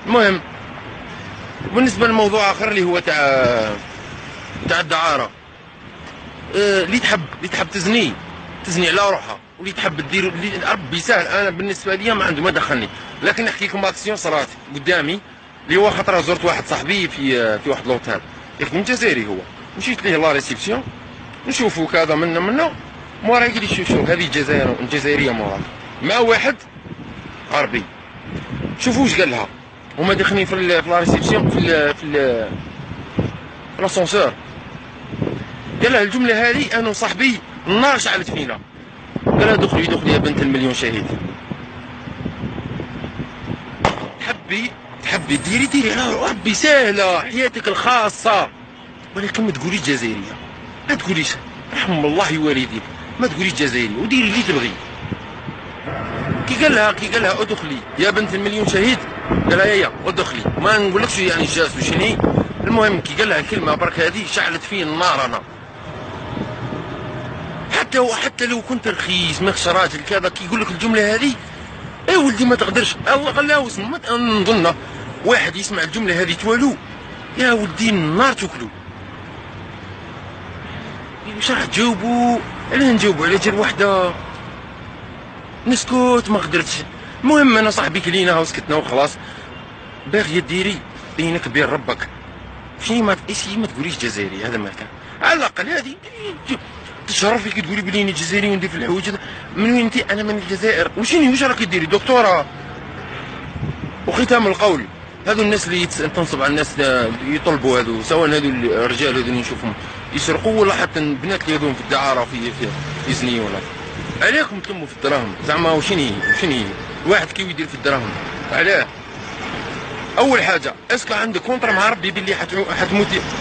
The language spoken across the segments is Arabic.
المهم، بالنسبه لموضوع اخر اللي هو تاع الدعاره. اللي تحب تزني على روحها، واللي تحب دير اللي ربي سهل. انا بالنسبه لي ما عنده ما دخلني، لكن نحكي لكم اكسيون صرات قدامي. اللي هو خطره زرت واحد صاحبي في واحد لوتيل يخدم جزائري هو. مشيت ليه لا ريسبسيون نشوفوا كذا منا مورا يقول لي شوف هذه جزائريه مورا مع واحد عربي. شوفوا واش قال لها. هما داخلين في لا ريسبسيون في لاسانسور. قال لها الجمله هذه انا وصاحبي النار شعلت فينا. قال لها دخلي يا بنت المليون شهيد. تحبي ديري ربي سهله حياتك الخاصه، ولكن ما تقوليش جزائريه، ما تقوليش رحم الله والديك، ما تقوليش جزائريه وديري اللي تبغي. كي قال لها ادخلي يا بنت المليون شهيد، قال لها يا ادخلي. ما نقولكش يعني جاس وشني. المهم كي قال لها الكلمه برك هذه شعلت فيه النار. انا حتى لو كنت رخيص ماكش راجل كذا كي يقول لك الجمله هذه، اي ولدي ما تقدرش. الله غلاو اسمه نظن واحد يسمع الجمله هذه توالو يا ولدي النار تاكلو. واش راح تجاوبوا؟ علاه نجاوبوا على جال وحده؟ نسكت ما قدرتش. المهم انا صاحبي كلينا وسكتنا وخلاص. باغيه ديري بينك وبين ربك شي ما تقوليش جزائري. هذا ما كان على الاقل هذه تشرف فيك تقولي بلي اني جزائري وندير في الحوايج. من وين انت؟ انا من الجزائر. واش راكي ديري دكتوره؟ وختام القول، هذو الناس اللي تنصب على الناس يطلبوا هذو، سواء هذو الرجال هذو اللي نشوفهم يسرقوا، ولا حتى البنات اللي يهدون في الدعاره في زني ولا. عليكم تلموا في الدراهم زعما. وشني الواحد كيف يدير في الدراهم؟ علاه؟ اول حاجه اسكو عندك كونترا مع ربي باللي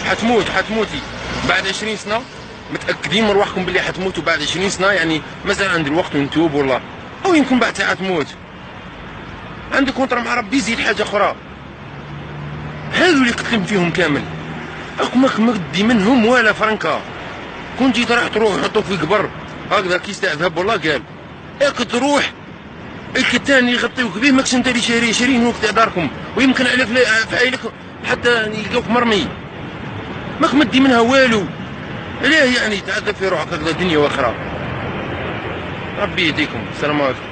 حتموتي بعد 20 سنه؟ متاكدين من روحكم باللي حتموتوا بعد 20 سنه؟ يعني مازال عندي الوقت ونتوب ولا، او يمكن بعد ساعه تموت. عندك كونترا مع ربي. زيد حاجه اخرى، هذو اللي كتلم فيهم كامل ماك مدي منهم ولا فرنكا. كون جيت راح تروح يحطوك في قبر هكذا كيس تاع ذهب والله قال ياك تروح الكتان يغطيوك به ماكش انت اللي شاريه نوك تاع داركم، ويمكن عليك في عائلك حتى يلقاوك مرمي ماك مدي منها والو. علاه يعني تعذب في روحك هكذا دنيا واخرى؟ ربي يهديكم. السلام عليكم.